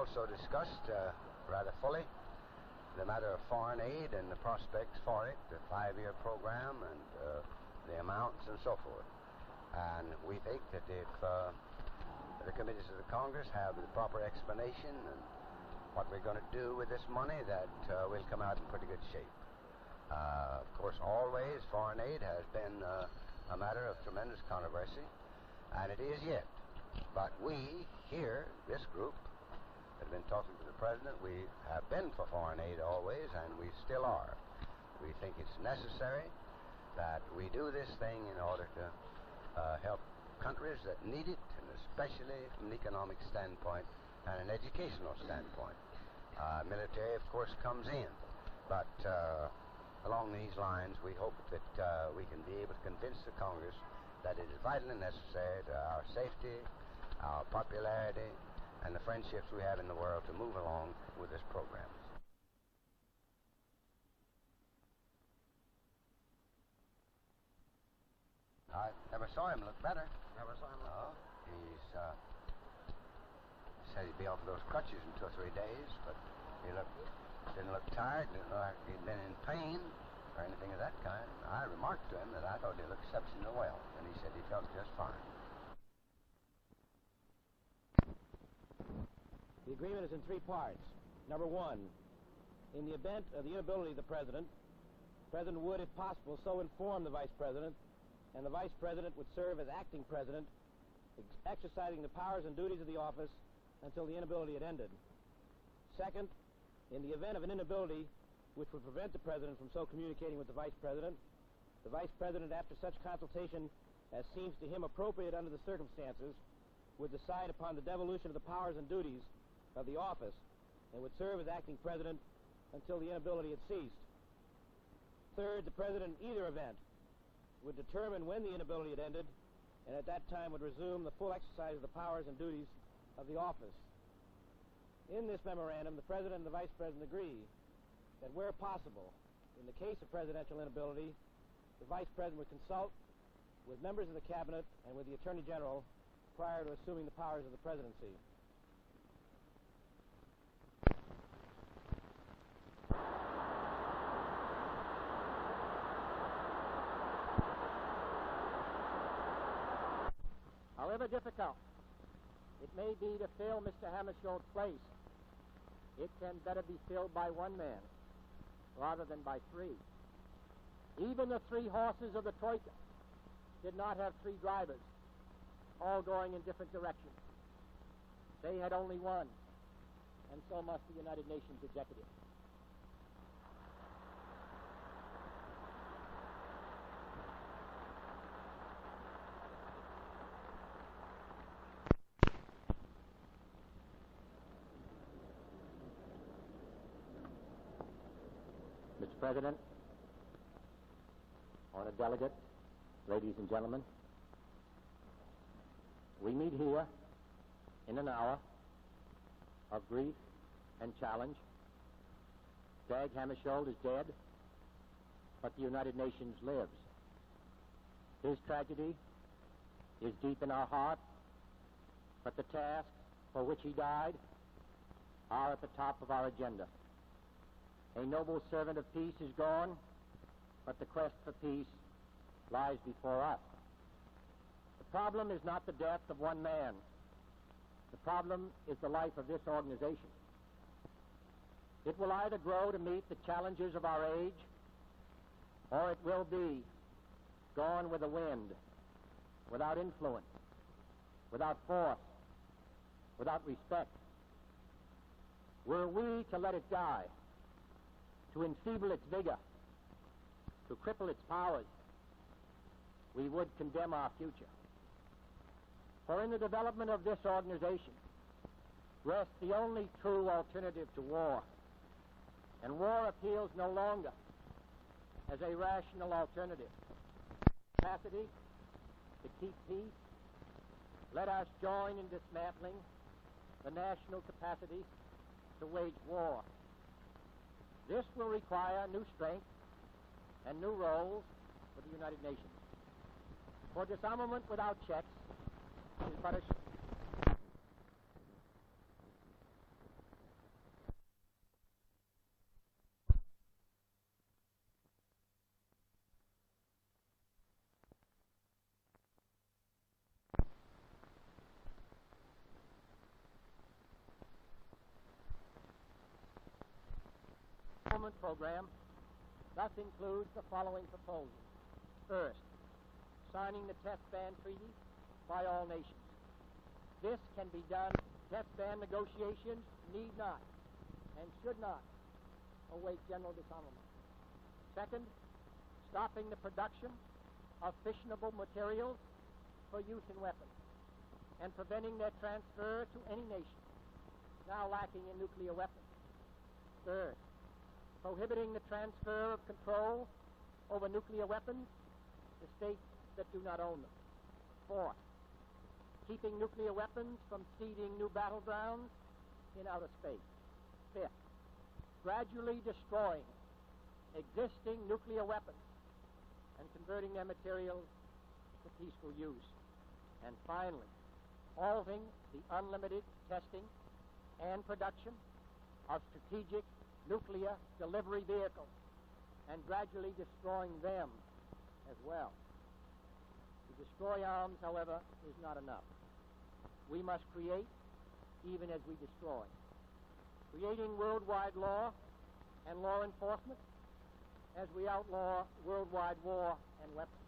also discussed rather fully the matter of foreign aid and the prospects for it, the 5-year program and the amounts and so forth. And we think that if the committees of the Congress have the proper explanation and what we're going to do with this money, that we'll come out in pretty good shape. Of course, always foreign aid has been a matter of tremendous controversy, and it is yet. But we here, this group, have been talking to the President. We have been for foreign aid always, and we still are. We think it's necessary that we do this thing in order to help countries that need it, and especially from an economic standpoint and an educational standpoint. Military, of course, comes in, but along these lines, we hope that we can be able to convince the Congress that it is vitally necessary to our safety, our popularity, and the friendships we have in the world to move along with this program. I never saw him look better. Never saw him look better. He's said he'd be off of those crutches in 2 or 3 days, but he didn't look tired, didn't look like he'd been in pain or anything of that kind. I remarked to him that I thought he looked exceptionally well, and he said he felt just fine. The agreement is in 3 parts. Number 1, in the event of the inability of the President would, if possible, so inform the Vice President, and the Vice President would serve as acting President, exercising the powers and duties of the office until the inability had ended. Second, in the event of an inability which would prevent the President from so communicating with the Vice President, after such consultation as seems to him appropriate under the circumstances, would decide upon the devolution of the powers and duties of the office and would serve as acting President until the inability had ceased. Third, the President in either event would determine when the inability had ended, and at that time would resume the full exercise of the powers and duties of the office. In this memorandum, the President and the Vice President agree that where possible, in the case of presidential inability, the Vice President would consult with members of the Cabinet and with the Attorney General prior to assuming the powers of the presidency. However difficult it may be to fill Mr. Hammarskjöld's place, it can better be filled by one man rather than by 3. Even the 3 horses of the Troika did not have 3 drivers, all going in different directions. They had only one, and so must the United Nations executive. Mr. President, honored delegate, ladies and gentlemen, we meet here in an hour of grief and challenge. Dag Hammarskjöld is dead, but the United Nations lives. His tragedy is deep in our heart, but the tasks for which he died are at the top of our agenda. A noble servant of peace is gone, but the quest for peace lies before us. The problem is not the death of one man. The problem is the life of this organization. It will either grow to meet the challenges of our age, or it will be gone with the wind, without influence, without force, without respect. Were we to let it die, to enfeeble its vigor, to cripple its powers, we would condemn our future. For in the development of this organization rests the only true alternative to war, and war appeals no longer as a rational alternative. Capacity to keep peace, let us join in dismantling the national capacity to wage war. This will require new strength and new roles for the United Nations. For disarmament without checks is but a disarmament program thus includes the following proposals. First, signing the test ban treaty by all nations. This can be done. Test ban negotiations need not and should not await general disarmament. Second, stopping the production of fissionable materials for use in weapons and preventing their transfer to any nation now lacking in nuclear weapons. Third, prohibiting the transfer of control over nuclear weapons to states that do not own them. Fourth, keeping nuclear weapons from seeding new battlegrounds in outer space. Fifth, gradually destroying existing nuclear weapons and converting their materials to peaceful use. And finally, halting the unlimited testing and production of strategic nuclear delivery vehicles and gradually destroying them as well. To destroy arms, however, is not enough. We must create even as we destroy. Creating worldwide law and law enforcement as we outlaw worldwide war and weapons.